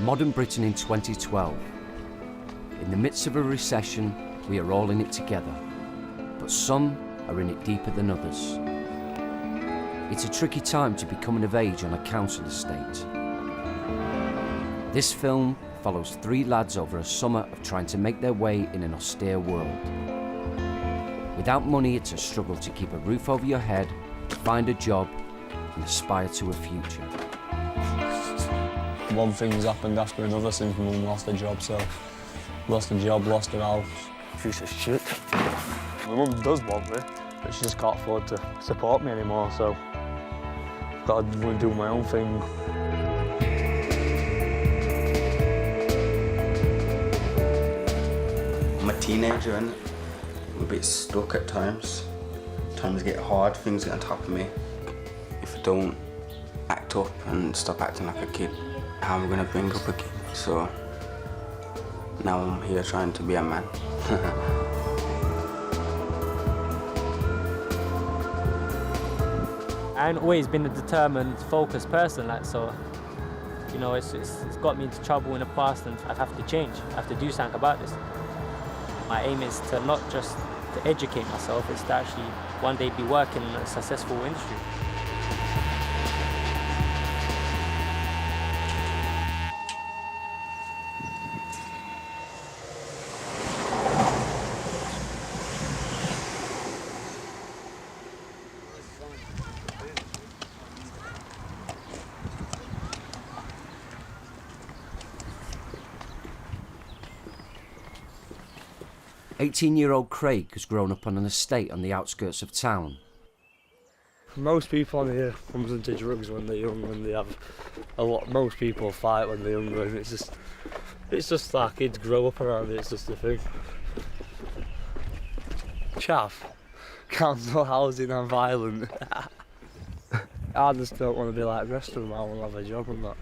Modern Britain in 2012. In the midst of a recession, we are all in it together, but some are in it deeper than others. It's a tricky time to be coming of age on a council estate. This film follows three lads over a summer of trying to make their way in an austere world. Without money, it's a struggle to keep a roof over your head, find a job, and aspire to a future. One thing's happened after another since Mum lost her job, so lost her job, lost her house. Piece of shit. My mum does want me, but she just can't afford to support me anymore, so I've got to do my own thing. I'm a teenager and I'm a bit stuck at times. Times get hard, things get on top of me. If I don't act up and stop acting like a kid, how am I going to bring up a kid? So now I'm here trying to be a man. I've always been a determined, focused person, so you know, it's got me into trouble in the past, and I have to change. I have to do something about this. My aim is to not just to educate myself, it's to actually one day be working in a successful industry. "18-year-old Craig has grown up on an estate on the outskirts of town. Most people on here comes into drugs when they're young, when they have a lot. Most people fight when they're younger, and it's just like kids grow up around it. It's just a thing. Chaff, council housing and violent. I just don't want to be like the rest of them. I want to have a job and not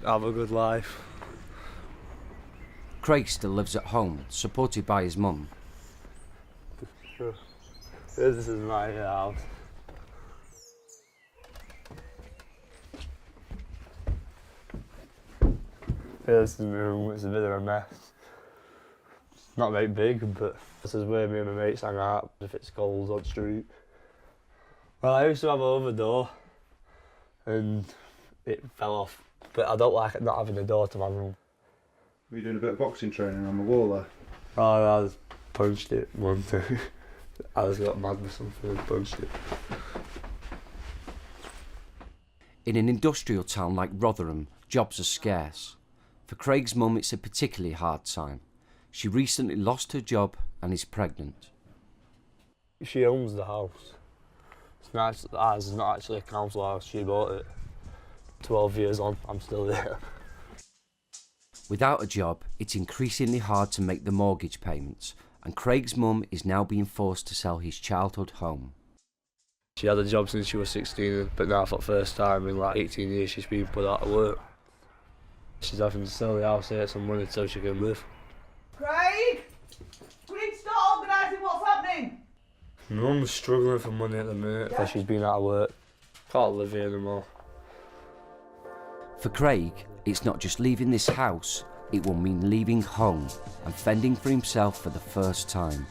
have a good life. Craig still lives at home, supported by his mum. This is my house. This is my room, it's a bit of a mess. Not very big, but this is where me and my mates hang out if it's cold on the street. Well, I used to have an other door and it fell off, but I don't like it not having a door to my room. Were you doing a bit of boxing training on the wall there? Oh, I just punched it one time. I just got mad with something and punched it. In an industrial town like Rotherham, jobs are scarce. For Craig's mum, it's a particularly hard time. She recently lost her job and is pregnant. She owns the house. It's not, ours is not actually a council house, she bought it. 12 years on, I'm still there. Without a job, it's increasingly hard to make the mortgage payments, and Craig's mum is now being forced to sell his childhood home. She had a job since she was 16, but now for the first time in like 18 years she's been put out of work. She's having to sell the house to get some money so she can live. Craig! We need to start organising what's happening! My mum's struggling for money at the minute because she's been out of work. Can't live here anymore. For Craig, it's not just leaving this house, it will mean leaving home and fending for himself for the first time.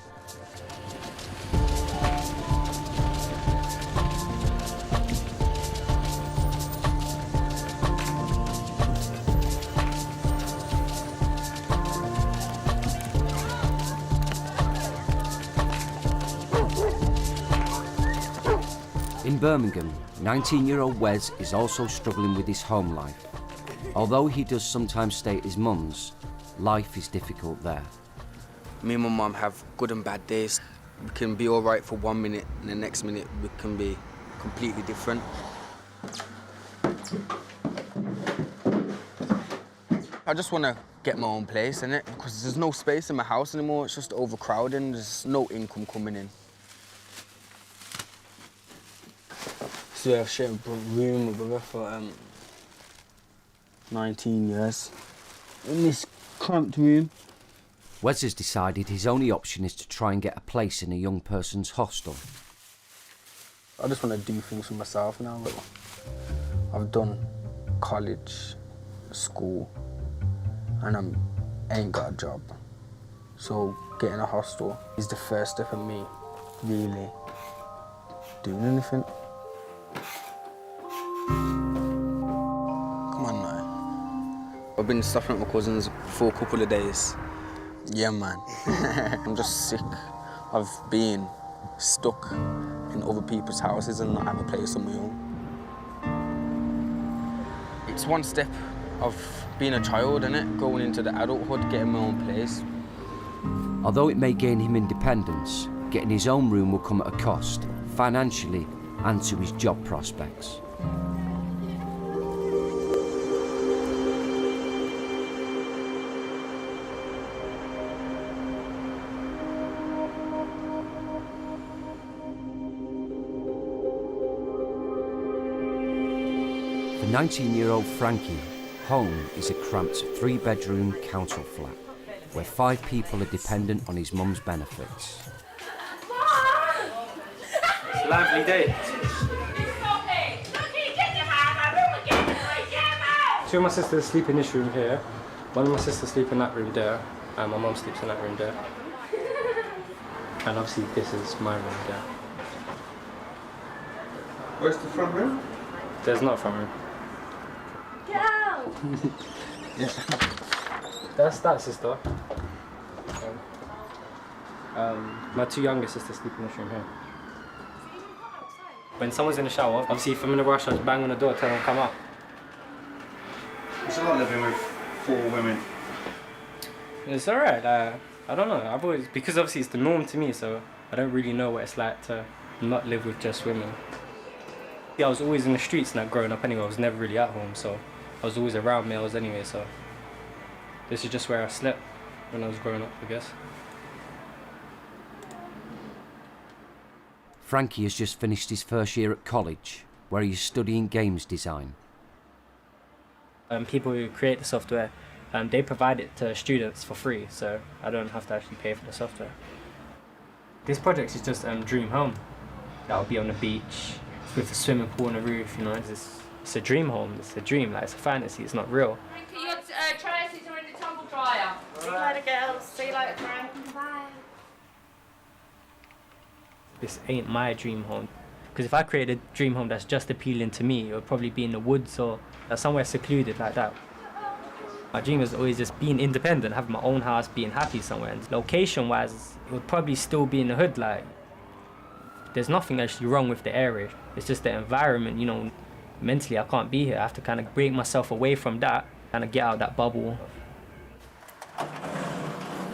In Birmingham, 19-year-old Wes is also struggling with his home life. Although he does sometimes stay at his mum's, life is difficult there. Me and my mum have good and bad days. We can be all right for 1 minute and the next minute we can be completely different. I just want to get my own place, innit? Because there's no space in my house anymore, it's just overcrowding, there's no income coming in. So I've shared a room with her for 19 years. In this cramped room. Wes has decided his only option is to try and get a place in a young person's hostel. I just want to do things for myself now. I've done college, school, and I ain't got a job. So getting a hostel is the first step of me really doing anything. Come on now. I've been stopping at my cousin's for a couple of days. Yeah, man. I'm just sick of being stuck in other people's houses and not have a place on my own. It's one step of being a child, innit? Going into the adulthood, getting my own place. Although it may gain him independence, getting his own room will come at a cost, financially and to his job prospects. For 19-year-old Frankie, home is a cramped 3-bedroom council flat where 5 people are dependent on his mum's benefits. It's a lively day. Two of my sisters sleep in this room here, one of my sisters sleep in that room there, and my mum sleeps in that room there. And obviously this is my room there. Where's the front room? There's not a front room. Go! Yeah. That's that sister. My 2 younger sisters sleep in this room here. When someone's in the shower, obviously if I'm in a rush, I just bang on the door, tell them to come out. It's a lot living with 4 women. It's alright, I don't know, I've always, because obviously it's the norm to me, so I don't really know what it's like to not live with just women. Yeah, I was always in the streets and growing up anyway, I was never really at home, so I was always around males anyway, so this is just where I slept when I was growing up, I guess. Frankie has just finished his first year at college, where he's studying games design. People who create the software, they provide it to students for free, so I don't have to actually pay for the software. This project is just dream home. I'll be on the beach with a swimming pool on the roof, you know, it's a dream home, it's a dream, like it's a fantasy, it's not real. Frankie, your trousers are in the tumble dryer. See you later, girls. See you later, Frank. Bye. This ain't my dream home. Because if I created a dream home that's just appealing to me, it would probably be in the woods or somewhere secluded like that. My dream was always just being independent, having my own house, being happy somewhere. And location-wise, it would probably still be in the hood. Like, there's nothing actually wrong with the area. It's just the environment, you know. Mentally, I can't be here. I have to kind of break myself away from that, kind of get out of that bubble.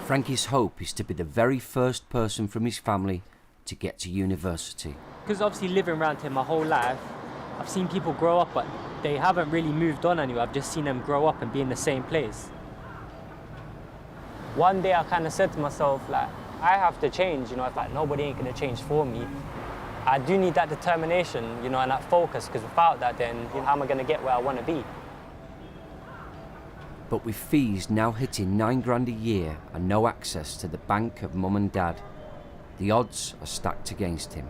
Frankie's hope is to be the very first person from his family to get to university. Because obviously living around here my whole life, I've seen people grow up, but they haven't really moved on anywhere. I've just seen them grow up and be in the same place. One day I kind of said to myself, like, I have to change, you know, if like nobody ain't gonna change for me. I do need that determination, you know, and that focus, because without that then, you know, how am I gonna get where I wanna be? But with fees now hitting $9,000 a year and no access to the bank of mum and dad, the odds are stacked against him.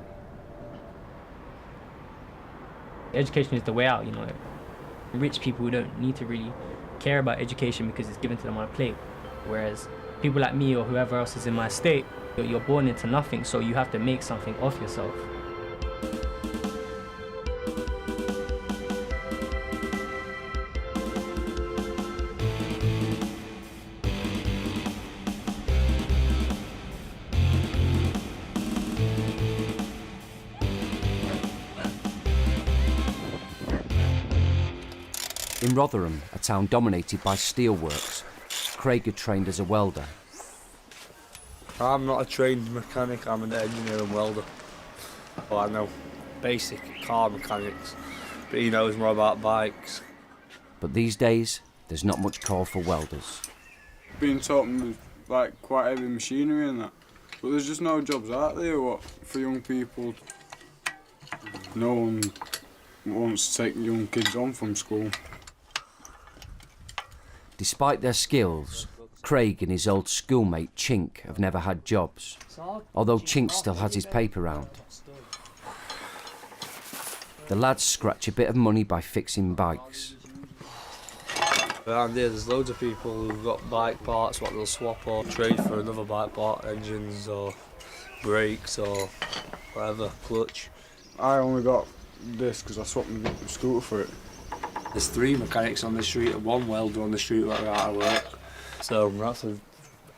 Education is the way out, you know. Rich people who don't need to really care about education because it's given to them on a plate. Whereas people like me or whoever else is in my state, you're born into nothing, so you have to make something of yourself. In Rotherham, a town dominated by steelworks, Craig had trained as a welder. I'm not a trained mechanic, I'm an engineer and welder. Well, I know basic car mechanics, but he knows more about bikes. But these days, there's not much call for welders. Being taught with like quite heavy machinery and that, but there's just no jobs out there for young people. No one wants to take young kids on from school. Despite their skills, Craig and his old schoolmate Chink have never had jobs, although Chink still has his paper round. The lads scratch a bit of money by fixing bikes. Around here there's loads of people who've got bike parts what they'll swap or trade for another bike part, engines or brakes or whatever, clutch. I only got this because I swapped my scooter for it. There's 3 mechanics on the street and 1 welder on the street that are out of work. So that's an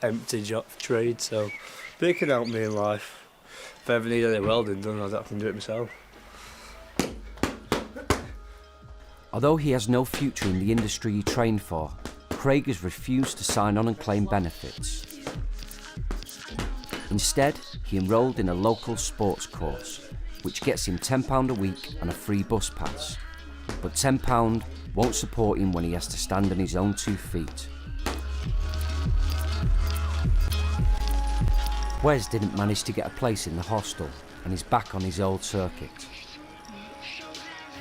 empty job trade, so they can help me in life. If I ever need any welding done, I can do it myself. Although he has no future in the industry he trained for, Craig has refused to sign on and claim benefits. Instead, he enrolled in a local sports course, which gets him £10 a week and a free bus pass. But £10 won't support him when he has to stand on his own 2 feet. Wes didn't manage to get a place in the hostel and is back on his old circuit.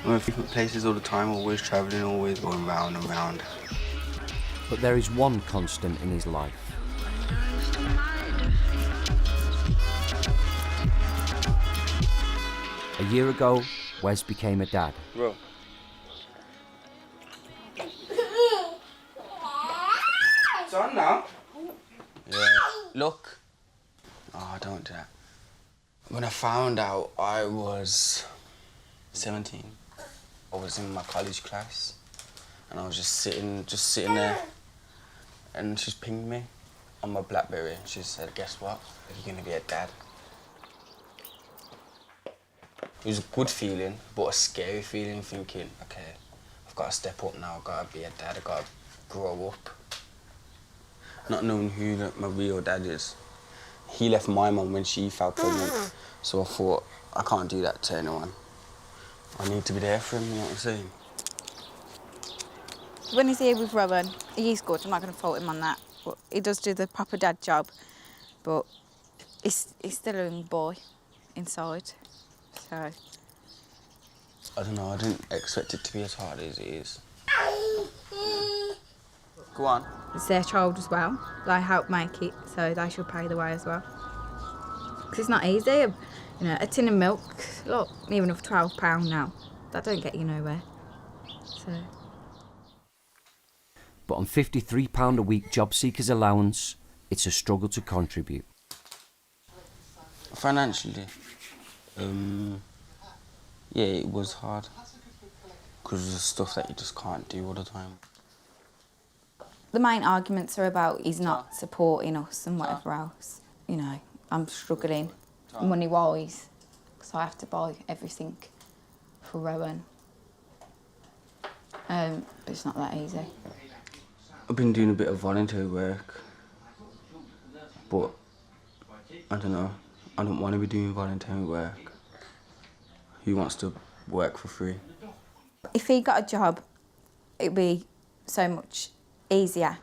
I'm in frequent places all the time, always travelling, always going round and round. But there is one constant in his life. A year ago, Wes became a dad. Bro. It's on now. Yeah. Look. Oh, don't do that. When I found out I was 17, I was in my college class and I was just sitting there, and she pinged me on my BlackBerry and she said, guess what? You're gonna be a dad. It was a good feeling, but a scary feeling, thinking, okay, I've got to step up now, I've got to be a dad, I've got to grow up. Not knowing who my real dad is. He left my mum when she fell pregnant, so I thought, I can't do that to anyone. I need to be there for him, you know what I'm saying? When he's here with Rowan, he's good, I'm not going to fault him on that, but he does do the proper dad job, but he's still a young boy inside. So. I don't know, I didn't expect it to be as hard as it is. Go on. It's their child as well. They help make it, so they should pay the way as well. Because it's not easy. You know, a tin of milk, look, near enough £12 now. That don't get you nowhere. So. But on £53 a week job seekers allowance, it's a struggle to contribute. Financially, yeah, it was hard. Because there's stuff that you just can't do all the time. The main arguments are about he's not supporting us and whatever else. You know, I'm struggling money-wise because I have to buy everything for Rowan. But it's not that easy. I've been doing a bit of voluntary work, but I don't know, I don't want to be doing voluntary work. Who wants to work for free? If he got a job, it'd be so much easier.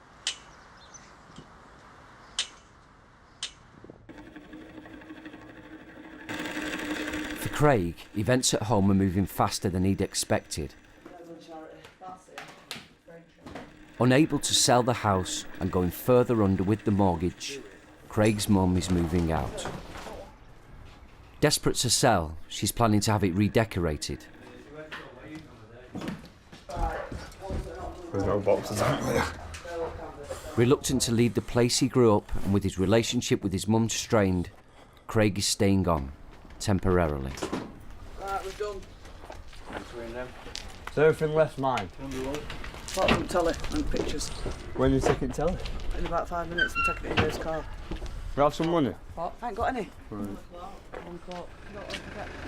For Craig, events at home are moving faster than he'd expected. Unable to sell the house and going further under with the mortgage, Craig's mum is moving out. Desperate to sell, she's planning to have it redecorated. There's no boxes out there. Reluctant to leave the place he grew up and with his relationship with his mum strained, Craig is staying on, temporarily. Right, we're done. Is there anything left mine? Apart from telly and pictures. When you taking telly? In about 5 minutes, I'm taking it in his car. We have some money? What? I ain't got any. Right.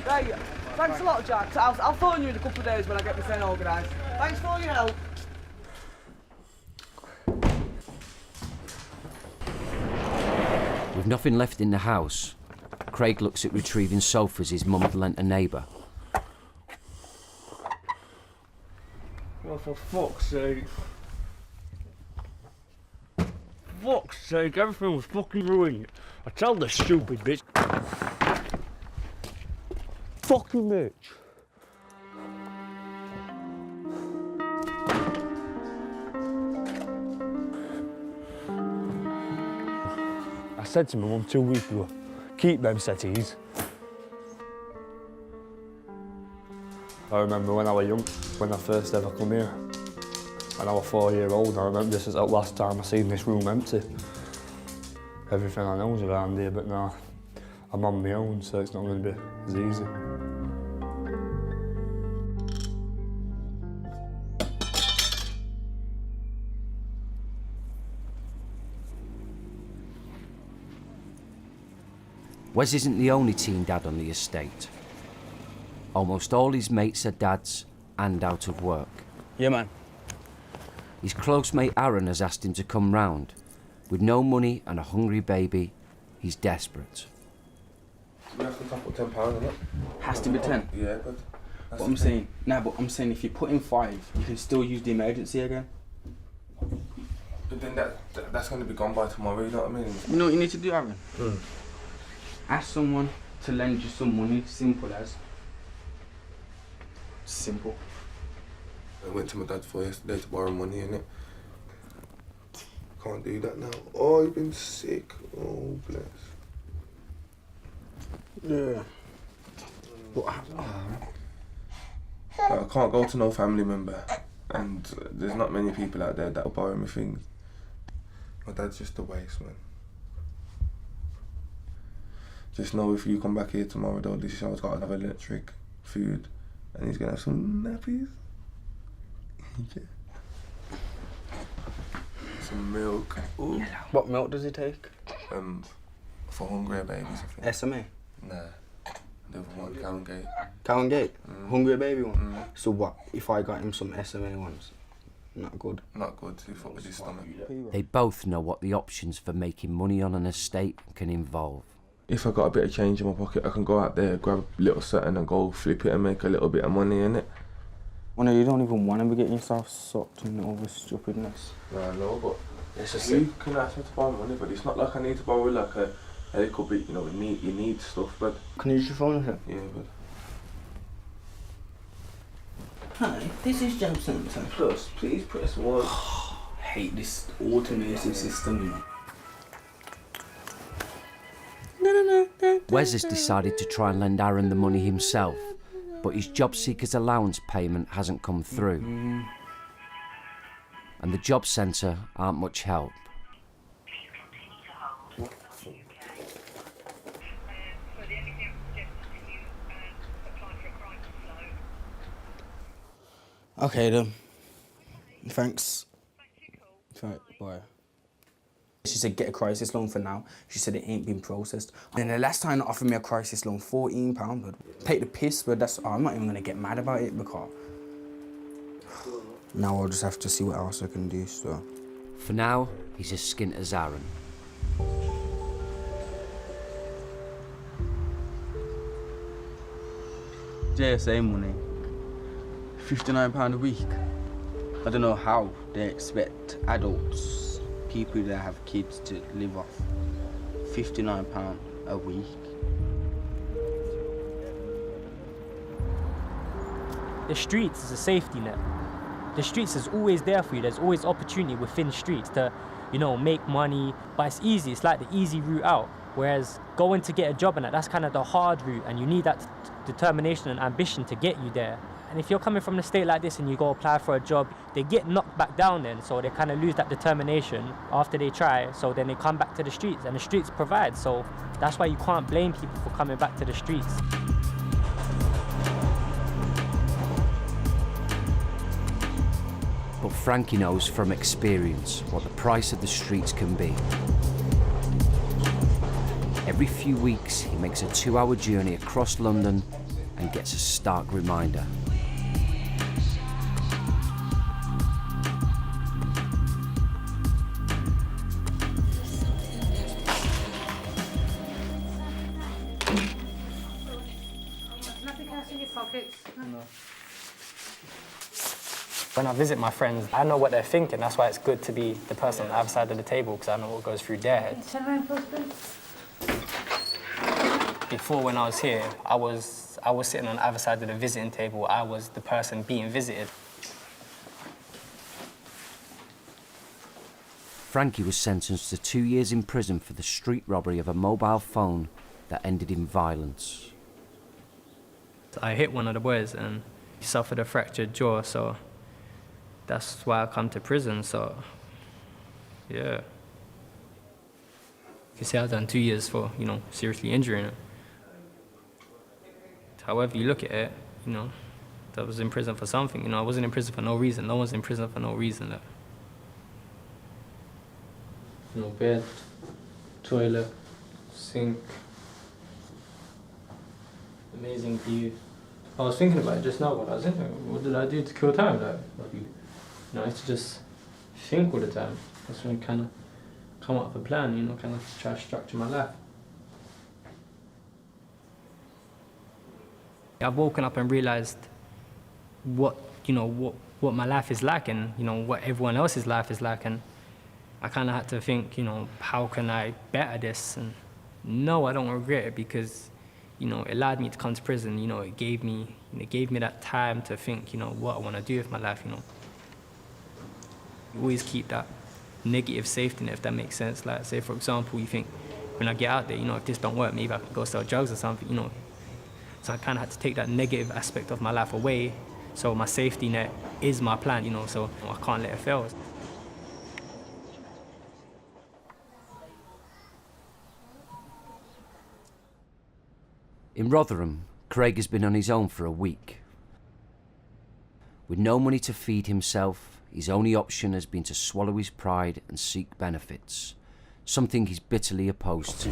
Right, thanks a lot, Jack. I'll phone you in a couple of days when I get my thing organised. Thanks for all your help. With nothing left in the house, Craig looks at retrieving sofas his mum had lent a neighbour. Well, for fuck's sake. Fuck's sake, everything was fucking ruined. I tell the stupid bitch. Fucking bitch. I said to my mum 2 weeks ago, keep them settees. I remember when I was young, when I first ever come here. And I was 4-year-old, and I remember this is the last time I seen this room empty. Everything I know is around here, but now I'm on my own, so it's not going to be as easy. Wes isn't the only teen dad on the estate. Almost all his mates are dads and out of work. Yeah, man. His close mate Aaron has asked him to come round. With no money and a hungry baby, he's desperate. We have to top up £10, isn't it? Has to be 10. Yeah, but. But I'm saying, but I'm saying if you put in 5, you can still use the emergency again. But then that's going to be gone by tomorrow, you know what I mean? You know what you need to do, Aaron? Ask someone to lend you some money, simple as. Simple. I went to my dad for yesterday to borrow money, innit? Can't do that now. Oh, you've been sick. Oh, bless. Yeah. But, I can't go to no family member, and there's not many people out there that'll borrow me things. My dad's just a waste, man. Just know if you come back here tomorrow, though, this show's got to have electric, food, and he's gonna have some nappies. Yeah. Some milk. Ooh. what milk does he take? For hungrier babies, I think. SMA? Nah. The other one, Cow and Gate. Cow and Gate? Hungry baby one? So what, if I got him some SMA ones? Not good? Not good, too fuck with his stomach. They both know what the options for making money on an estate can involve. If I got a bit of change in my pocket, I can go out there, grab a little something and go flip it and make a little bit of money, innit? Well, no, you don't even want to be getting yourself sucked in all this stupidness. No, I know, but it's just you can ask me to borrow money, but it's not like I need to borrow like a little bit, you know, you need stuff, but... Can you use your phone here? Yeah, but... Hi, this is Jameson Plus. Please press 1. Hate this automated system, you know. Wes has decided to try and lend Aaron the money himself, but his job seeker's allowance payment hasn't come through. And the job centre aren't much help. Okay then. Thanks. Bye. She said get a crisis loan for now. She said it ain't been processed. And then the last time they offered me a crisis loan, £14, but take the piss, but that's, I'm not even gonna get mad about it because now I'll just have to see what else I can do, so. For now, he's as skint as Aaron. JSA money, £59 a week. I don't know how they expect adults, people that have kids, to live off £59 a week. The streets is a safety net. The streets is always there for you. There's always opportunity within streets to, you know, make money. But it's easy. It's like the easy route out. Whereas going to get a job and that's kind of the hard route, and you need that determination and ambition to get you there. And if you're coming from a state like this and you go apply for a job, they get knocked back down then, so they kind of lose that determination after they try, so then they come back to the streets, and the streets provide. So that's why you can't blame people for coming back to the streets. But Frankie knows from experience what the price of the streets can be. Every few weeks, he makes a 2-hour journey across London and gets a stark reminder. Nothing else in your pockets? No. When I visit my friends, I know what they're thinking. That's why it's good to be the person on the other side of the table, because I know what goes through their heads. Turn around, husband. Before, when I was here, I was sitting on the other side of the visiting table. I was the person being visited. Frankie was sentenced to 2 years in prison for the street robbery of a mobile phone that ended in violence. I hit one of the boys and he suffered a fractured jaw, so That's why I come to prison, so, yeah. You say I've done 2 years for, you know, seriously injuring him. However you look at it, you know, I was in prison for something, you know, I wasn't in prison for no reason. No one's in prison for no reason. Like. You know, bed, toilet, sink, amazing view. I was thinking about it just now when I was in there. What did I do to kill time? Like, you know, I used to just think all the time. That's when I kind of come up with a plan, you know, kind of try to structure my life. I've woken up and realized what my life is like, and you know what everyone else's life is like, and I kind of had to think, you know, how can I better this? And no, I don't regret it, because you know it allowed me to come to prison. You know, it gave me that time to think, you know, what I want to do with my life. You know, you always keep that negative safety net, if that makes sense. Like, say for example, you think when I get out there, you know, if this don't work, maybe I can go sell drugs or something. You know. So I kind of had to take that negative aspect of my life away, so my safety net is my plan, you know, so I can't let it fail. In Rotherham, Craig has been on his own for a week. With no money to feed himself, his only option has been to swallow his pride and seek benefits, something he's bitterly opposed to.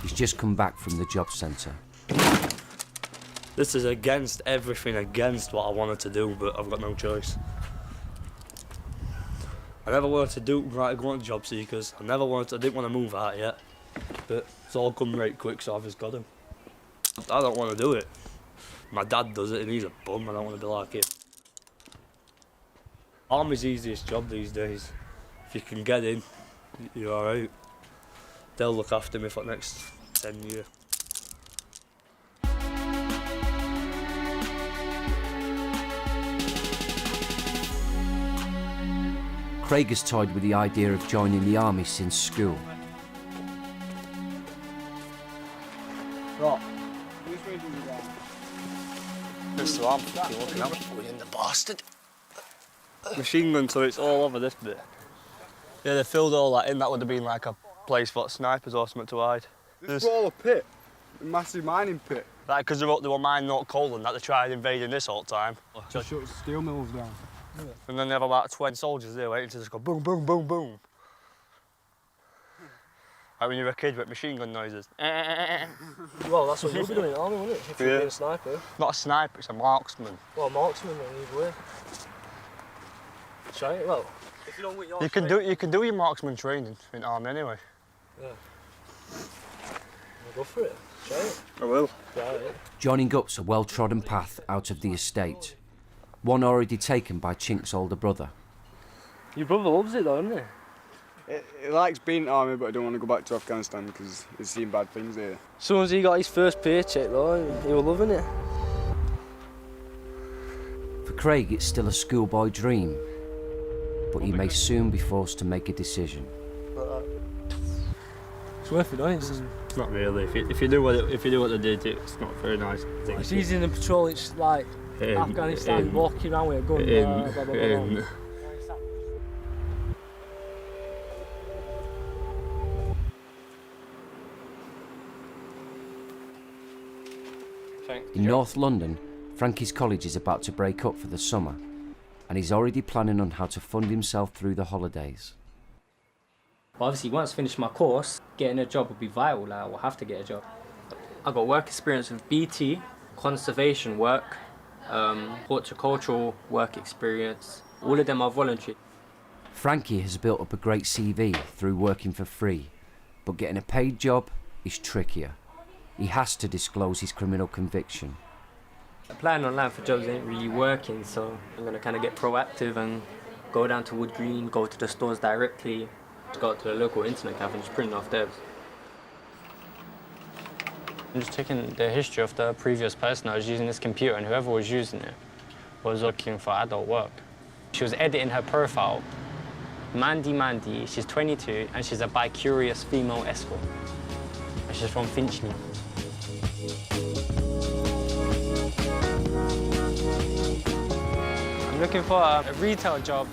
He's just come back from the job centre. This is against everything, against what I wanted to do, but I've got no choice. I never wanted to go on to job seekers. I didn't want to move out yet, but it's all come right quick, so I've just got him. I don't want to do it. My dad does it and he's a bum, I don't want to be like him. Army's the easiest job these days. If you can get in, you're alright. They'll look after me for the next 10 years. Craig has toyed with the idea of joining the army since school. Right. This one, you're looking at me. In the bastard. Machine gun turrets all over this bit. Yeah, they filled all that in. That would have been like a place for snipers or something to hide. This is all a pit, a massive mining pit. Like, because they were mining out coal and that, they tried invading this all the time. To shut steel mills down. Yeah. And then they have about 20 soldiers there waiting to just go boom, boom, boom, boom. Like when you're a kid with machine gun noises. Well, that's what you'll be doing in the army, won't it? If you're being a sniper. Not a sniper, it's a marksman. Well, a marksman, then, either way. Try it, well, if you don't want your you can do your marksman training in the army anyway. Yeah. Go for it. Try it. I will. Try it. Joining up's a well-trodden path out of the estate, one already taken by Chink's older brother. Your brother loves it though, doesn't he? He likes being in the army, but I don't want to go back to Afghanistan because he's seen bad things here. As soon as he got his first paycheck though, he was loving it. For Craig, it's still a schoolboy dream, but he may soon be forced to make a decision. It's worth it, isn't it? It's not really. If you do what they did, it's not a very nice thing. It's easy in the patrol. It's like Afghanistan, walking around with a gun. Blah, blah, blah, blah. In North London, Frankie's college is about to break up for the summer, and he's already planning on how to fund himself through the holidays. But obviously, once I finish my course, getting a job would be vital. Like, I will have to get a job. I got work experience with BT, conservation work, horticultural work experience. All of them are voluntary. Frankie has built up a great CV through working for free, but getting a paid job is trickier. He has to disclose his criminal conviction. Applying online for jobs ain't really working, so I'm going to kind of get proactive and go down to Wood Green, go to the stores directly, to go to the local internet cafe and just print off devs. I'm just taking the history of the previous person that was using this computer, and whoever was using it was looking for adult work. She was editing her profile. Mandy, she's 22, and she's a bi-curious female escort. And she's from Finchley. I'm looking for a retail job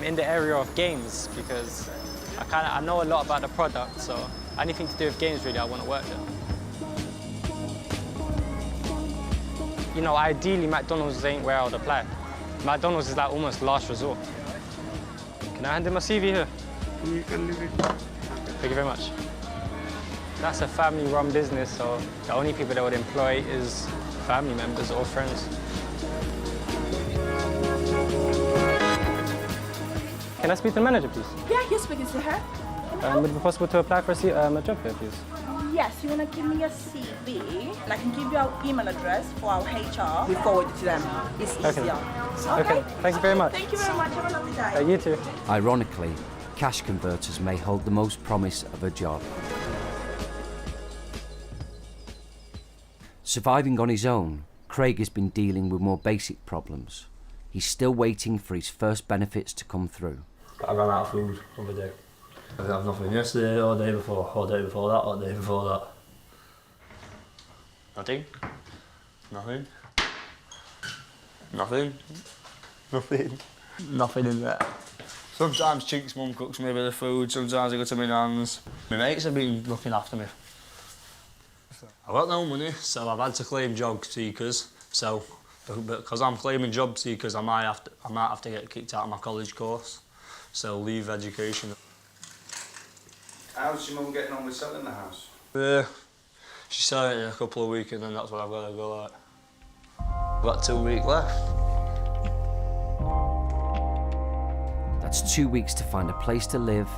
in the area of games because I know a lot about the product, so anything to do with games really, I want to work there. You know, ideally McDonald's ain't where I would apply. McDonald's is like almost last resort. Can I hand in my CV here? You can leave it. Thank you very much. That's a family-run business, so the only people they would employ is family members or friends. Can I speak to the manager, please? Yeah, you're speaking to her. Would it be possible to apply for a job here, please? Yes, you want to give me your CV, and I can give you our email address for our HR. We forward it to them. It's easier. Okay, thank you very much. Thank you very much. Have a lovely day. You too. Ironically, cash converters may hold the most promise of a job. Surviving on his own, Craig has been dealing with more basic problems. He's still waiting for his first benefits to come through. I ran out of food the other day. I didn't have nothing yesterday, or the day before, or the day before that, or the day before that. Nothing. Nothing. Nothing. Nothing. Nothing in there. Sometimes Chink's mum cooks me a bit of food, sometimes I go to my nan's. My mates have been looking after me. I've got no money, so I've had to claim job seekers. So, because I'm claiming job seekers, I might have to get kicked out of my college course. So leave education. How's your mum getting on with selling the house? She's selling it in a couple of weeks and then that's what I've got to go like. I've got 2 weeks left. That's 2 weeks to find a place to live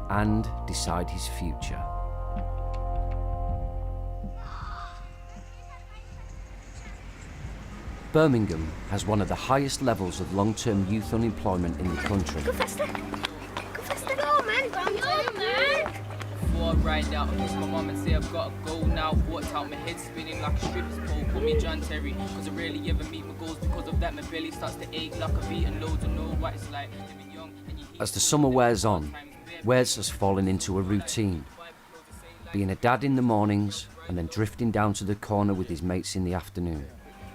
and decide his future. Birmingham has one of the highest levels of long-term youth unemployment in the country. Before I ride out, I kiss my mum and say I've got to go now. Walked out, my head spinning like a strip's pole. Call me John Terry, cause I rarely ever meet my goals. Because of that, my belly starts to ache like I've eaten loads and know what it's like living young. As the summer wears on, Wes has fallen into a routine. Being a dad in the mornings and then drifting down to the corner with his mates in the afternoon.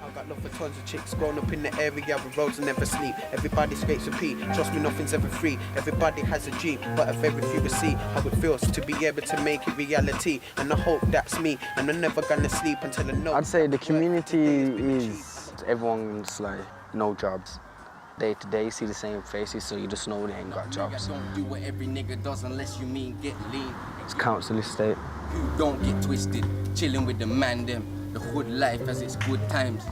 I've got love for tons of chicks growing up in the area where roads never sleep. Everybody scrapes a pee, trust me, nothing's ever free. Everybody has a dream, but a very few will see how it feels to be able to make it reality. And I hope that's me, and I'm never gonna sleep until I know. I'd say the community is everyone's like no jobs. Day to day, see the same faces, so you just know they ain't got jobs. Don't do what every nigga does unless you mean get lean. It's council estate. You don't get twisted, chilling with the man them. The hood life has its good times.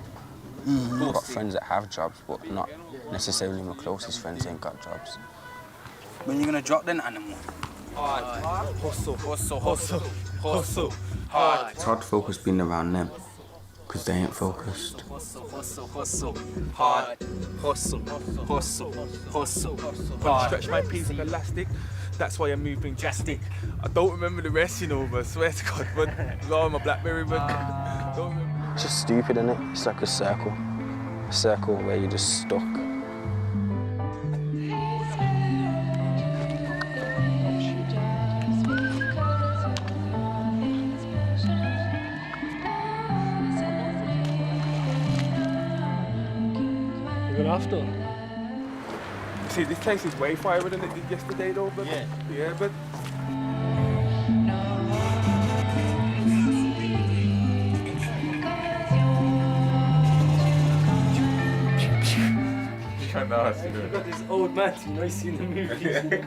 I've got friends that have jobs, but not necessarily my closest friends ain't got jobs. When are you gonna drop them animal? Hard. Hustle, hustle, hustle, hustle, hard. It's hard to focus being around them, because they ain't focused. Hustle, hustle, hustle, hard. Hustle, hustle, hustle, hard. Stretch my piece like elastic. That's why I'm moving drastic. I don't remember the rest, you know, but I swear to God, but on my BlackBerry, but don't remember. It's just stupid, isn't it? It's like a circle where you're just stuck. You're gonna have to. See, this place is way fire than it did yesterday, though, but yeah, but. You've got this old man, you know, he's seen the movie.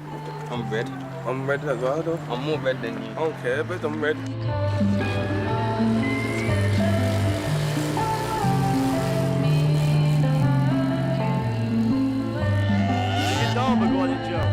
I'm red. I'm red as well, though. I'm more red than you. I don't care, but I'm red. Get down, but go on in jail.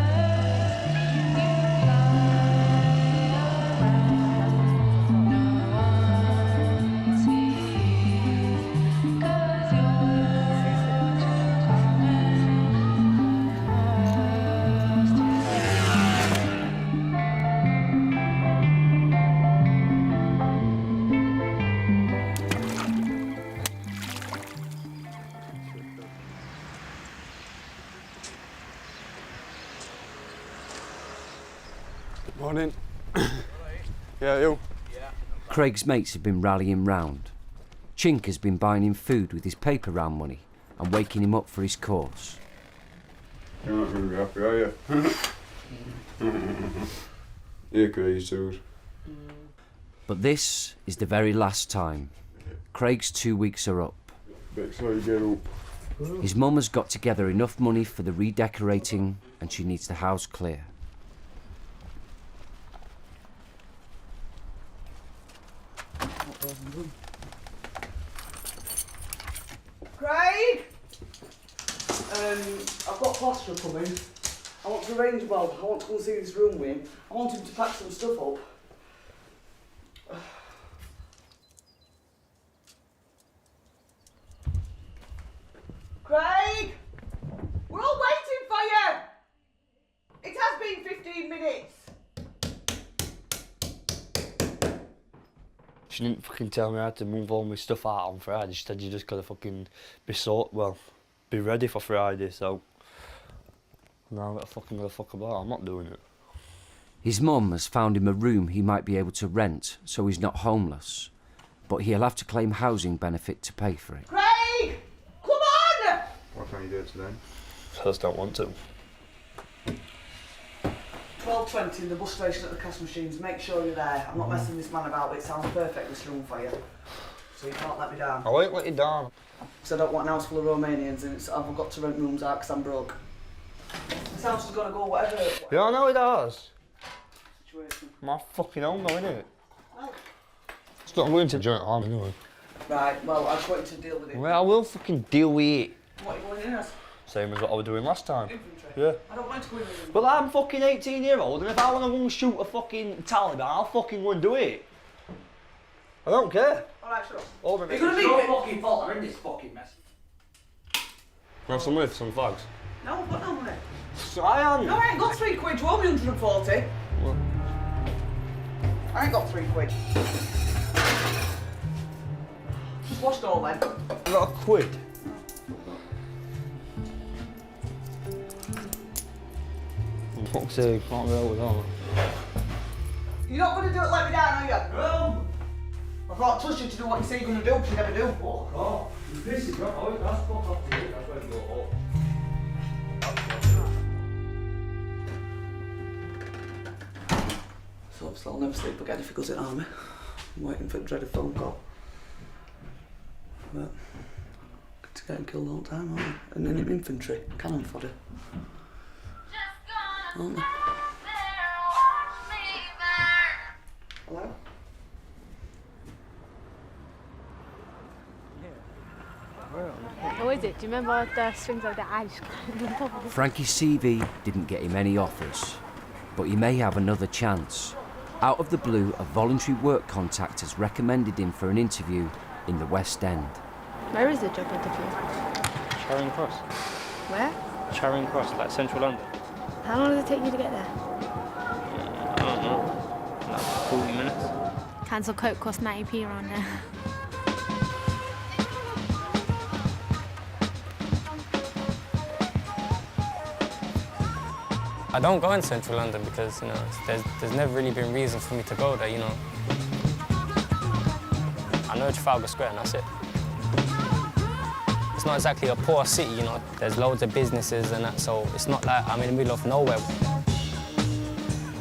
Morning. Yeah, you? Craig's mates have been rallying round. Chink has been buying him food with his paper round money, and waking him up for his course. You're not going to be happy, are you? You're crazy, dude. But this is the very last time. Craig's 2 weeks are up. So you get up. His mum has got together enough money for the redecorating and she needs the house clear. Craig! I've got plasterer coming. I want to arrange, well, I want to go and see this room with him. I want him to pack some stuff up. Craig! We're all waiting for you! It has been 15 minutes. She didn't fucking tell me I had to move all my stuff out on Friday. She said you just gotta fucking be ready for Friday, so now I've got to fuck about. I'm not doing it. His mum has found him a room he might be able to rent so he's not homeless, but he'll have to claim housing benefit to pay for it. Craig! Come on! What can you do today? I just don't want to. 12:20 in the bus station at the cash machines. Make sure you're there. I'm not messing this man about. It sounds perfect, this room for you. So you can't let me down. I won't let you down. Because I don't want an house full of Romanians and I've got to rent rooms out because I'm broke. This house is going to go whatever. Yeah, I know it does. Situation. My fucking home though, innit? It's not going to joint arm anyway. Right, well, I just want you to deal with it. Well, I will fucking deal with it. What are you going in as? Same as what I was doing last time. Infantry? Yeah. I don't mind to go in as. But I'm fucking 18-year-old and if I want to go and shoot a fucking Taliban, I'll fucking go and do it. I don't care. Alright, shut up. All You're going to leave it? fucking fault. I'm in this fucking mess. Have some with some flags. No, I've got no money. So I am. No, I ain't got £3. You owe me 140. What? I ain't got £3. Just washed all then. I got £1. For fuck's sake, can't roll with all. You're not going to do it, let me down, are you? No! I've not trust you to do what you say you're going to do, because you never do. Fuck off. You're pissing me off. That's fuck off to you. That's where you go home. So obviously I'll never sleep again if he goes in army. I'm waiting for the dreaded phone call. But it's getting killed all the time, aren't we? And in infantry, cannon fodder. Aren't they? Hello? What is it? Do you remember the strings of the ice on top of it? Frankie's CV didn't get him any offers, but he may have another chance. Out of the blue, a voluntary work contact has recommended him for an interview in the West End. Where is the job interview? Charing Cross. Where? Charing Cross, like central London. How long does it take you to get there? I don't know. Like 40 minutes. Cans of Coke cost 90p around there. I don't go in central London because, you know, there's never really been reason for me to go there, you know. I know Trafalgar Square and that's it. It's not exactly a poor city, you know. There's loads of businesses and that, so it's not like I'm in the middle of nowhere.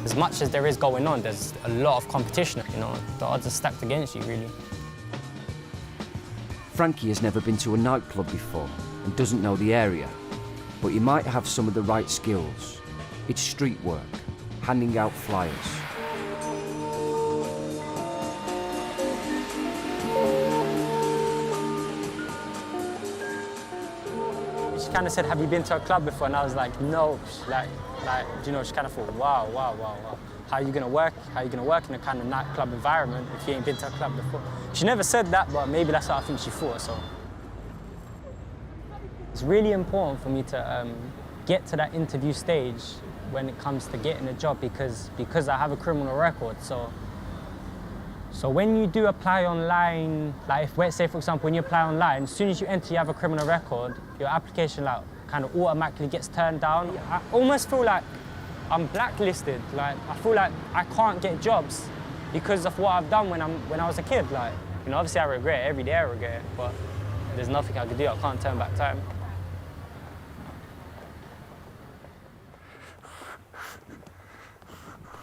As much as there is going on, there's a lot of competition, you know. The odds are stacked against you, really. Frankie has never been to a nightclub before and doesn't know the area, but he might have some of the right skills. It's street work, handing out flyers. She kind of said, have you been to a club before? And I was like, no. You know, she kind of thought, wow. How are you going to work? How are you going to work in a kind of nightclub environment if you ain't been to a club before? She never said that, but maybe that's what I think she thought, so. It's really important for me to get to that interview stage when it comes to getting a job because I have a criminal record, so when you do apply online, like if, say for example, when you apply online, as soon as you enter you have a criminal record, your application like kind of automatically gets turned down. I almost feel like I'm blacklisted. Like I feel like I can't get jobs because of what I've done when I was a kid. Like, you know, obviously I regret it, every day I regret it, but There's nothing I can do. I can't turn back time.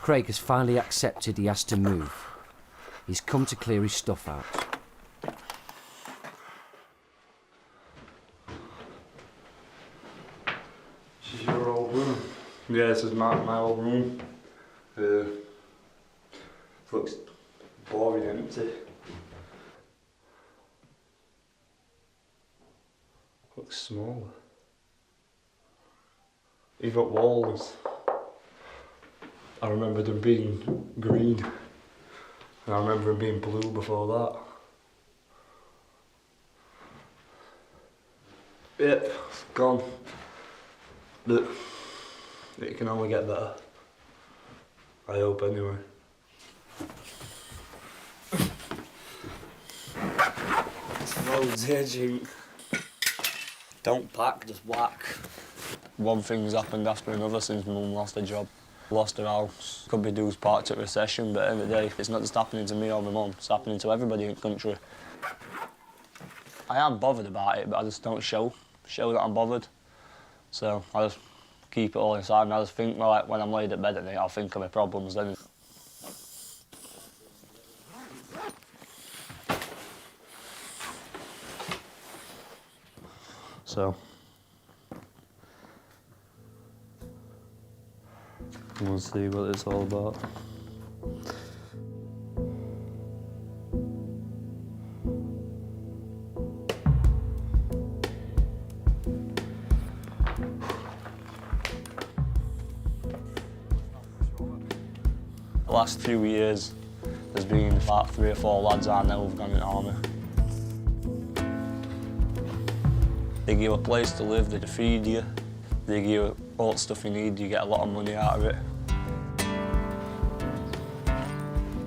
Craig has finally accepted he has to move. He's come to clear his stuff out. This is your old room? Yeah, this is my old room. Looks boring, empty. Looks small. You've got walls. I remember them being green. And I remember them being blue before that. Yep, it's gone. But it can only get better. I hope anyway. Roads here, Jim. Don't pack, just whack. One thing's happened after another since my mum lost her job. Lost her house. Could be dues parked at recession, but at the end of the day, it's not just happening to me or my mum, it's happening to everybody in the country. I am bothered about it, but I just don't show that I'm bothered. So I just keep it all inside, and I just think, well, like, when I'm laid at bed at night, I'll think of my problems then. So we'll see what it's all about. The last few years, there's been about 3 or 4 lads I know who've gone in the army. They give you a place to live, they feed you, they give you all the stuff you need, you get a lot of money out of it.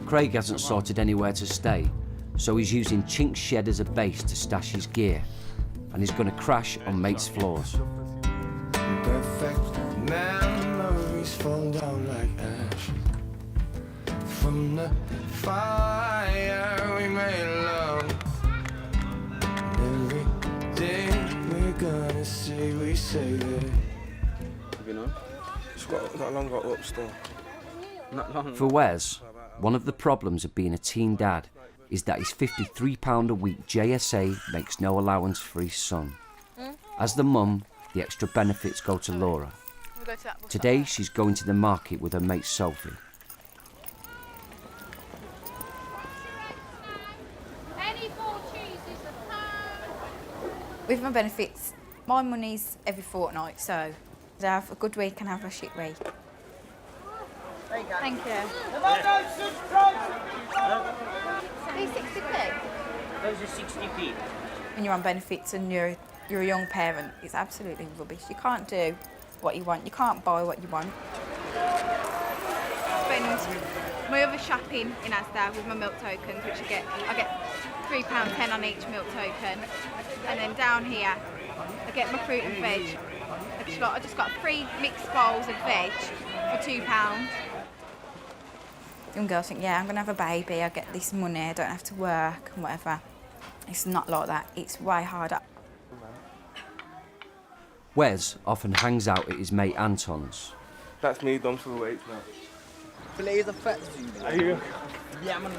Craig hasn't sorted anywhere to stay, so he's using Chink's shed as a base to stash his gear, and he's going to crash on mates' floors. Perfect memories fall down like ash from the fire we made love. Every day we're gonna say we save it. You know, it's not long got up still. Not long. For Wes, one of the problems of being a teen dad is that his £53 a week JSA makes no allowance for his son. As the mum, the extra benefits go to Laura. Today she's going to the market with her mate Sophie. With my benefits, my money's every fortnight, so I have a good week and have a shit week. There you go. Thank you. These 60p? Those are 60p. When you're on benefits and you're a young parent, it's absolutely rubbish. You can't do what you want. You can't buy what you want. Spend my other shopping in Asda with my milk tokens, which I get £3.10 on each milk token. And then down here, I get my fruit and veg. I just got 3 mixed bowls of veg for £2. Young girls think, yeah, I'm going to have a baby, I get this money, I don't have to work and whatever. It's not like that. It's way harder. Wes often hangs out at his mate Anton's. That's me done for the weights now. Blaze of fat. Yeah, man.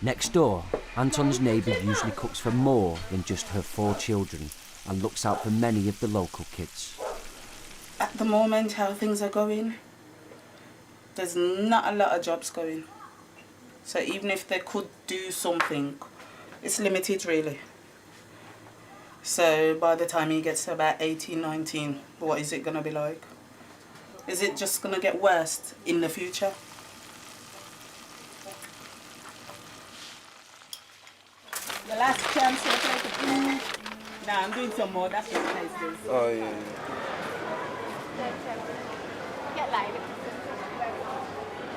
Next door, Anton's neighbour usually cooks for more than just her 4 children and looks out for many of the local kids. At the moment, how things are going, there's not a lot of jobs going. So even if they could do something, it's limited really. So by the time he gets to about 18, 19, what is it going to be like? Is it just going to get worse in the future? The last chance to play the food. Nah, I'm doing some more. That's what nice does. Oh, yeah. Get later.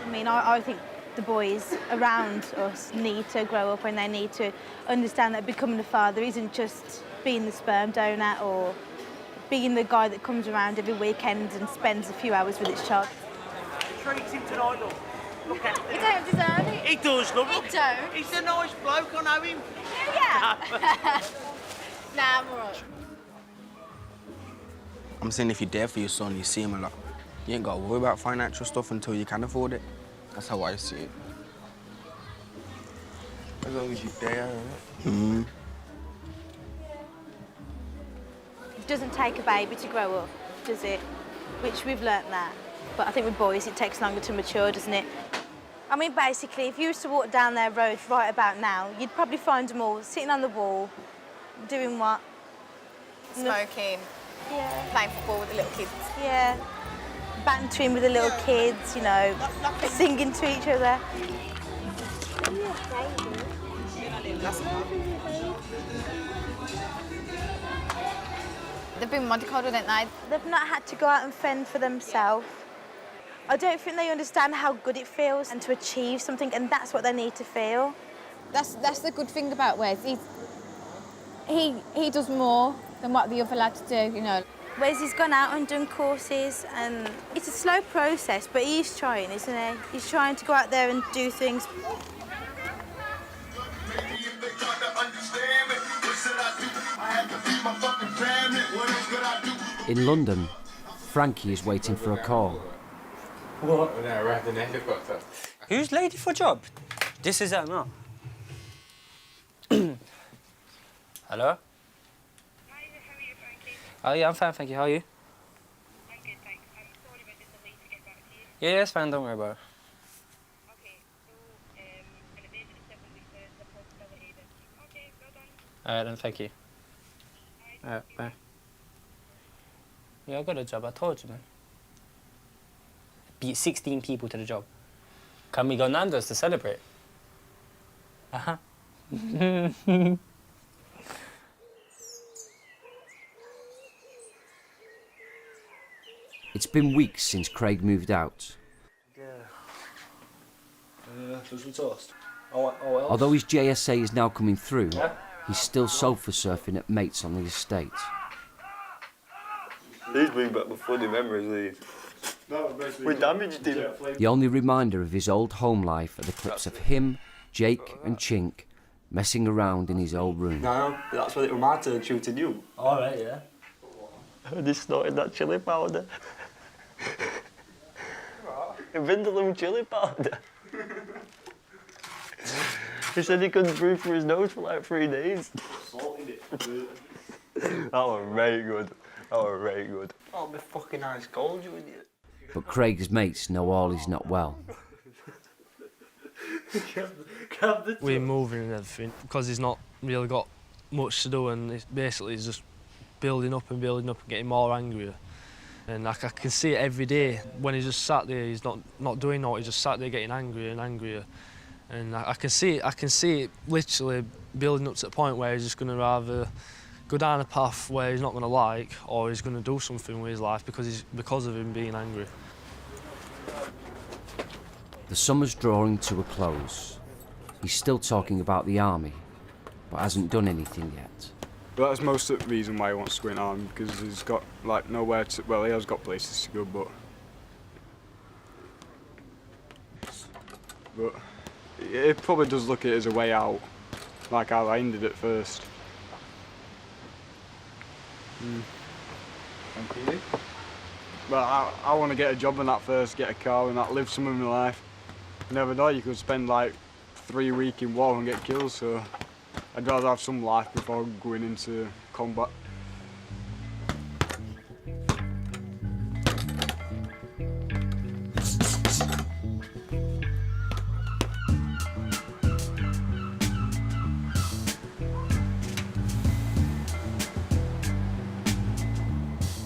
I mean, I think the boys around us need to grow up and they need to understand that becoming a father isn't just being the sperm donor or being the guy that comes around every weekend and spends a few hours with his child. Treats him tonight, look. Look at him. You don't deserve it. He does, look. You don't. He's a nice bloke, I know him. Yeah. Nah, I'm alright. I'm saying if you're there for your son, you see him a lot. You ain't got to worry about financial stuff until you can afford it. That's how I see it. As long as you're there, Mm-hmm. It doesn't take a baby to grow up, does it? Which we've learnt that. But I think with boys, it takes longer to mature, doesn't it? I mean, basically, if you used to walk down their road right about now, you'd probably find them all sitting on the wall, doing what? Smoking. Yeah. Playing football with the little kids. Yeah. Bantering with the little kids, you know, singing to each other. They've been mollycoddled, haven't they? They've not had to go out and fend for themselves. I don't think they understand how good it feels and to achieve something, and that's what they need to feel. That's the good thing about Wes. He does more than what the other lads do, you know. Wesley's gone out and done courses, and it's a slow process, but he's trying, isn't he? He's trying to go out there and do things. In London, Frankie is waiting for a call. What? Who's lady for job? This is Emma. Hello? Oh, yeah, I'm fine, thank you. How are you? I'm good, thanks. I'm sorry about this delay to get back to you. Yeah, it's fine, don't worry about it. Okay, so, an evasion is definitely the possibility that... Okay, well done. Alright, then, thank you. Alright, bye. Yeah, I got a job, I told you, man. Beat 16 people to the job. Can we go Nando's to celebrate? Uh-huh. It's been weeks since Craig moved out. For some toast. Oh, else? Although his JSA is now coming through, he's still sofa surfing at mates on the estate. These bring back my funny memories, these. We damaged him. The only reminder of his old home life are the clips of him, Jake and Chink messing around in his old room. No, that's when it was my turn shooting you. Alright, yeah. They snorted that chilli powder. Vindaloo chilli powder. He said he couldn't breathe through his nose for like 3 days. That was very good. That was very good. Oh, my fucking ice cold, you idiot. But Craig's mates know all is not well. We're moving and everything because he's not really got much to do, and he's just building up and getting more angrier. And like, I can see it every day when he's just sat there, he's not doing naught, he's just sat there getting angrier and angrier. And I can see it literally building up to the point where he's just going to rather go down a path where he's not going to like, or he's going to do something with his life because of him being angry. The summer's drawing to a close. He's still talking about the army, but hasn't done anything yet. But that's most of the reason why he wants to go in army, because he's got like nowhere to. Well, he has got places to go, but it probably does look at it as a way out, like how I ended it first. Thank you. But I want to get a job in that first, get a car and that, live some of my life. You never know, you could spend like 3 weeks in war and get killed, so I'd rather have some life before going into combat.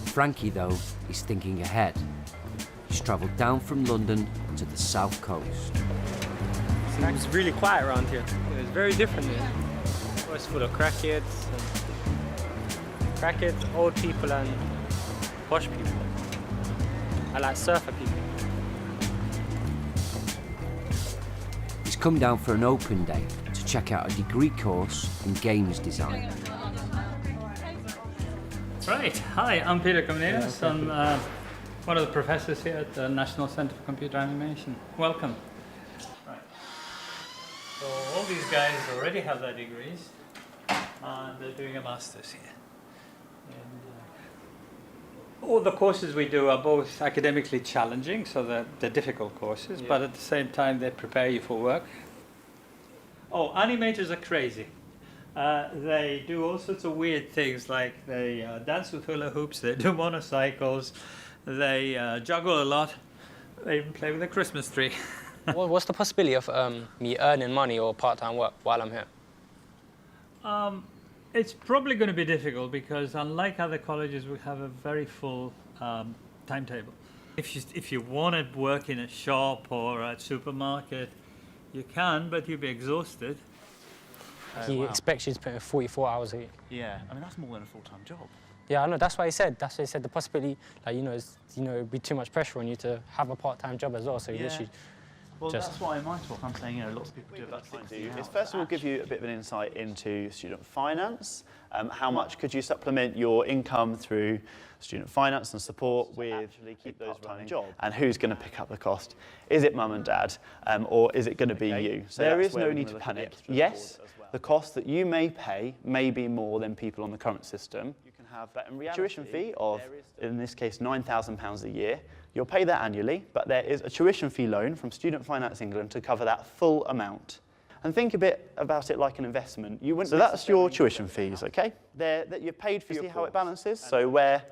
Frankie, though, is thinking ahead. He's travelled down from London to the south coast. It's really quiet around here. It's very different here. It's full of crackheads, old people and posh people. I like surfer people. He's come down for an open day to check out a degree course in games design. Right, hi, I'm Peter Comenius. I'm one of the professors here at the National Centre for Computer Animation. Welcome. Right. So all these guys already have their degrees. and they're doing a master's here. And, all the courses we do are both academically challenging, so they're difficult courses, but at the same time they prepare you for work. Oh, animators are crazy. They do all sorts of weird things, like they dance with hula hoops, they do motorcycles, they juggle a lot, they even play with a Christmas tree. What's the possibility of me earning money or part-time work while I'm here? It's probably going to be difficult because, unlike other colleges, we have a very full timetable. If you want to work in a shop or a supermarket, you can, but you'll be exhausted. He expects you to put in 44 hours a week. Yeah, I mean, that's more than a full-time job. Yeah, I know, that's why he said. That's why he said the possibility, like, it'd be too much pressure on you to have a part-time job as well, so you literally Well, that's why in my talk I'm saying, lots of people do about 60 is first of all give you a bit of an insight into student finance. How much could you supplement your income through student finance and support with keep those part-time job? And who's going to pick up the cost? Is it mum and dad, or is it going to be you? So there is no need to panic. Yes, the cost that you may pay may be more than people on the current system. You can have a tuition fee of, in this case, £9,000 a year. You'll pay that annually, but there is a tuition fee loan from Student Finance England to cover that full amount. And think a bit about it like an investment. So that's your tuition fees, okay? That you've paid for. See how it balances? So where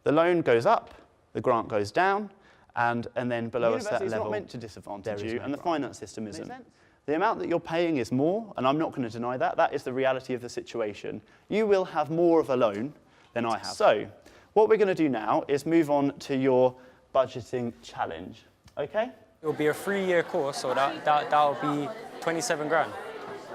the loan goes up, the grant goes down, and then below a certain level, it's not meant to disadvantage you, and the finance system isn't. The amount that you're paying is more, and I'm not going to deny that. That is the reality of the situation. You will have more of a loan than I have. So what we're going to do now is move on to your budgeting challenge, okay? It'll be a 3-year course, so that'll be 27 grand.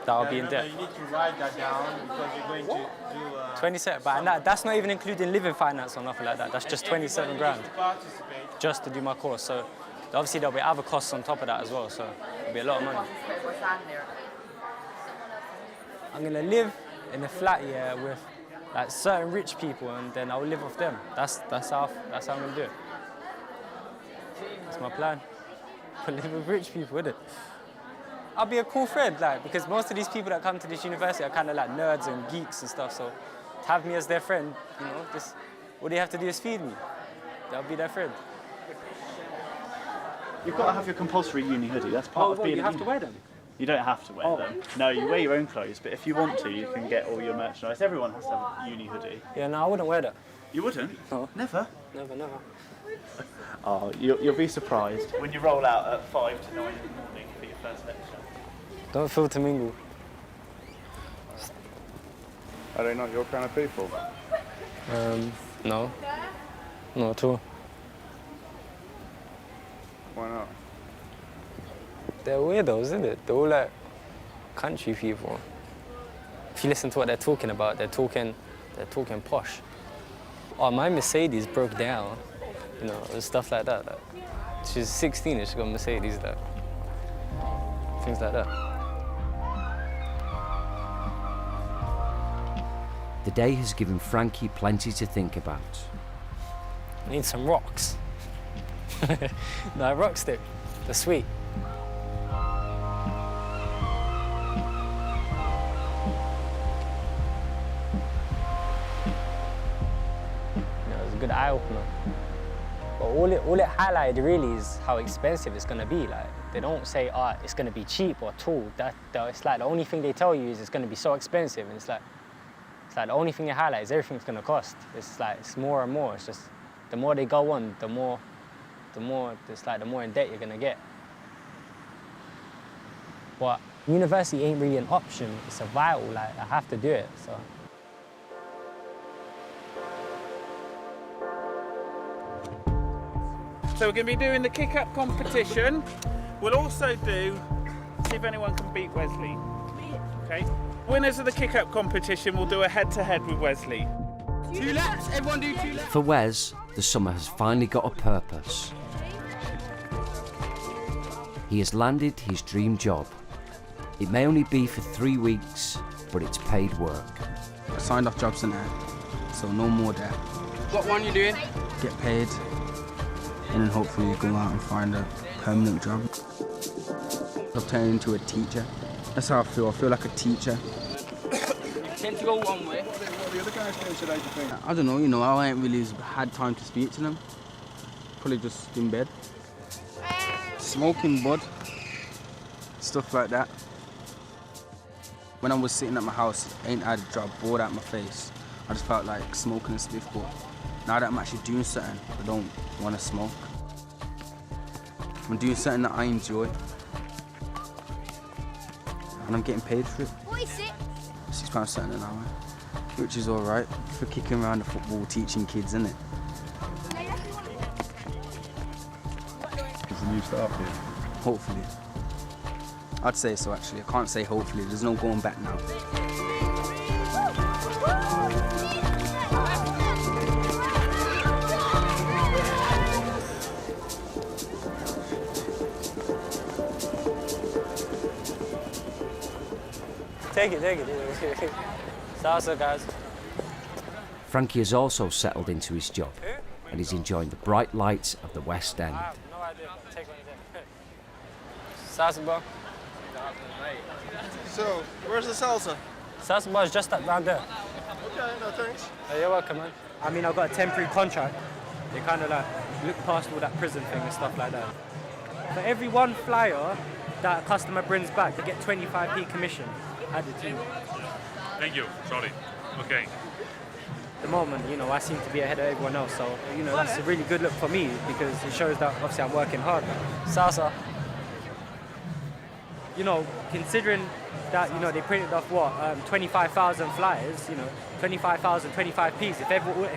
That'll be in debt. You need to write that down because you're going to do 27, but that's not even including living finance or nothing like that. That's just 27 grand just to do my course. So obviously there'll be other costs on top of that as well, so it'll be a lot of money. I'm gonna live in a flat here with like certain rich people, and then I'll live off them. That's how I'm gonna do it. That's my plan. I'll live with rich people, isn't it? I'll be a cool friend, like, because most of these people that come to this university are kind of like nerds and geeks and stuff, so to have me as their friend, all they have to do is feed me. I'll be their friend. You've got to have your compulsory uni hoodie. That's part of being you have to wear them? You don't have to wear them. No, you wear your own clothes, but if you want to, you can get all your merchandise. Everyone has to have a uni hoodie. Yeah, no, I wouldn't wear that. You wouldn't? No. Never? Never. Oh, you'll be surprised when you roll out at 5 to 9 in the morning for your first lecture. Don't feel to mingle. Are they not your kind of people? No. Not at all. Why not? They're weirdos, isn't it? They're all like country people. If you listen to what they're talking about, they're talking posh. Oh, my Mercedes broke down, stuff like that. Like, she's 16 and she got a Mercedes, like, things like that. The day has given Frankie plenty to think about. I need some rocks. No, rock stick. They're sweet. It's a good eye-opener. But all it highlighted really is how expensive it's going to be. Like, they don't say, it's going to be cheap or at all. It's like the only thing they tell you is it's going to be so expensive. And it's like the only thing they highlight is everything's going to cost. It's like, it's more and more. It's just, the more they go on, the more in debt you're going to get. But university ain't really an option. It's a vital, like, I have to do it, so. So we're going to be doing the kick-up competition. We'll also see if anyone can beat Wesley. Okay. Winners of the kick-up competition will do a head-to-head with Wesley. 2 laps, everyone do 2 laps. For Wes, the summer has finally got a purpose. He has landed his dream job. It may only be for 3 weeks, but it's paid work. I signed off jobs in there, so no more debt. What one you doing? Get paid, and then hopefully go out and find a permanent job. I've turned into a teacher. That's how I feel like a teacher. tend to go one way. What are the other guys doing today, do you think? I don't know, you know, I ain't really had time to speak to them. Probably just in bed. Smoking bud, stuff like that. When I was sitting at my house, I ain't had a job bored out my face. I just felt like smoking a spliff, but now that I'm actually doing something, I don't want to smoke. I'm doing something that I enjoy. And I'm getting paid for it. What is it? £6 something an hour, which is all right for kicking around the football, teaching kids, isn't it? It's a new start here. Hopefully. I'd say so, actually. I can't say hopefully. There's no going back now. Take it. Salsa, guys. Frankie has also settled into his job and is enjoying the bright lights of the West End. No idea. Take what you did. Salsa bar. So, where's the salsa? Salsa bar is just up round there. Okay, no thanks. Hey, you're welcome, man. I mean, I've got a temporary contract. They kind of like look past all that prison thing and stuff like that. For every one flyer that a customer brings back, they get 25p commission added to it. Thank you. Sorry. Okay. At the moment, you know, I seem to be ahead of everyone else, so, you know, that's a really good look for me because it shows that obviously I'm working hard. Salsa. You know, considering that, you know, they printed off, 25,000 flyers, you know, 25,000, 25p's. If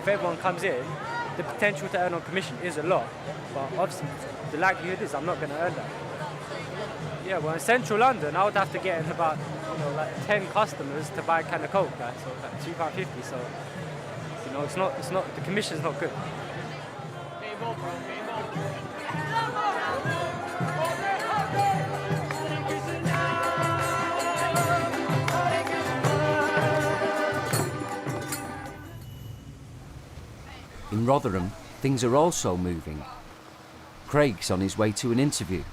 everyone comes in, the potential to earn on commission is a lot, but obviously the likelihood is I'm not going to earn that. Yeah, well, in central London, I would have to get in about, you know, like 10 customers to buy a can of Coke, so like £2.50. So, you know, it's not, the commission's not good. In Rotherham, things are also moving. Craig's on his way to an interview.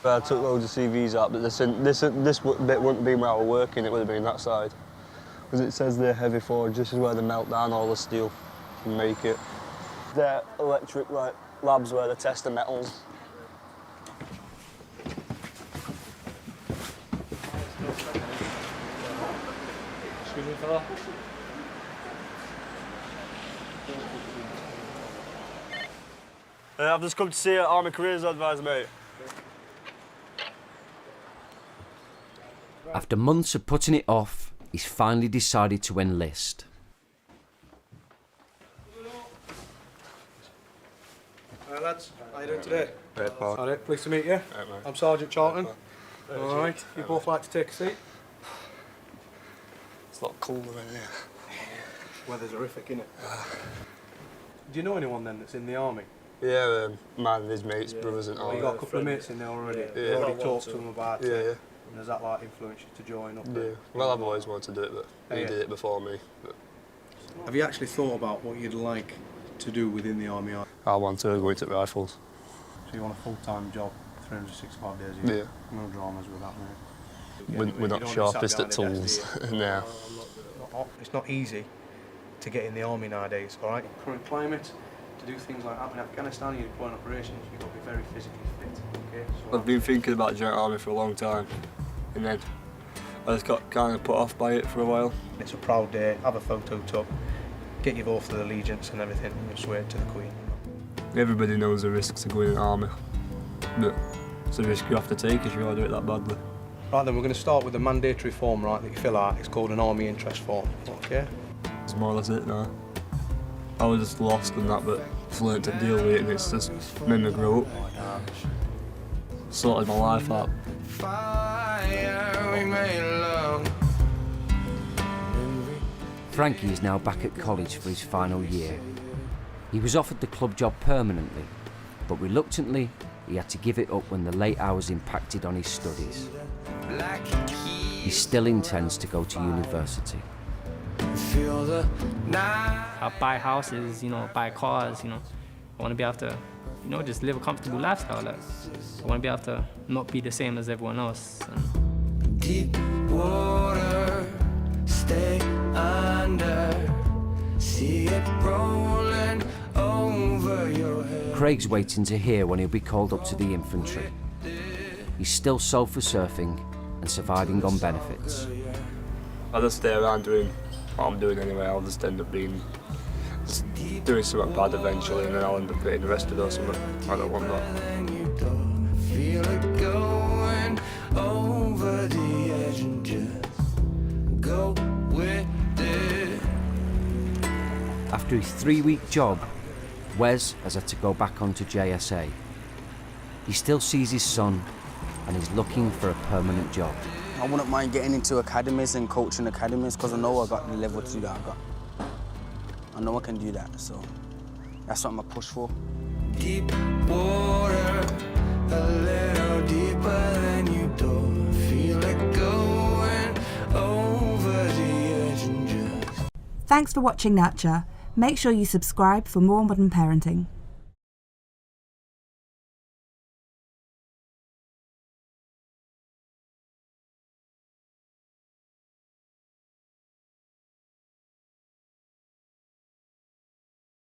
I took loads of CVs out, but this bit wouldn't be where I was working, it would have been that side. Because it says they're heavy forge, this is where they melt down all the steel and make it. They're electric labs where they test the metals. Excuse me, fella. I've just come to see an Army Careers Advisor, mate. After months of putting it off, he's finally decided to enlist. Hi lads, how are you doing today? Great, Paul. Alright, pleased to meet you. I'm Sergeant Charlton. Alright, you both like to take a seat? It's not cool around here. Weather's horrific, isn't it? Do you know anyone then that's in the army? Yeah, man and his mates, brothers and all. You got a couple of mates in there already? Yeah. You already talked to them about it? Yeah. And does that like influence you to join up? Yeah. Well, I've always wanted to do it, but he did it before me. But have you actually thought about what you'd like to do within the army? I want to go into rifles. So you want a full-time job, 365 days a year? Yeah. No dramas with that, mate. We're not sharpest at tools now. It's not easy to get in the army nowadays, all right? Current climate, to do things like that in Afghanistan, you're deploying operations, you've got to be very physically fit, okay? So I've been thinking about joint army for a long time, and then I just got kind of put off by it for a while. It's a proud day, have a photo took, get your oath of allegiance and everything, and you swear it to the Queen. Everybody knows the risks of going in the army, but it's a risk you have to take if you want to do it that badly. Right then, we're going to start with the mandatory form, right, that you fill out. It's called an army interest form, okay? It's more or less it now. I was just lost in that, but I've learned to deal with it, and it's just made me grow up. Sorted my life out. Frankie is now back at college for his final year. He was offered the club job permanently, but reluctantly he had to give it up when the late hours impacted on his studies. He still intends to go to university. I buy houses, you know, buy cars, you know. I want to be able to, you know, just live a comfortable lifestyle. Like, I want to be able to not be the same as everyone else. And stay under. See it rolling over your head. Craig's waiting to hear when he'll be called up to the infantry. He's still sofa surfing and surviving on benefits. I'll just stay around doing what I'm doing anyway. I'll just end up doing something bad eventually, and then I'll end up getting arrested or something. I don't want that. Feel it going over the edge and just go with it. After his 3-week job, Wes has had to go back onto JSA. He still sees his son and is looking for a permanent job. I wouldn't mind getting into academies and coaching academies because I know I got the level to do that. I know I can do that, so that's what I'm gonna push for. Deep water, a little deeper than you do. Feel it going over the edge and just. Thanks for watching Nurture. Make sure you subscribe for more modern parenting.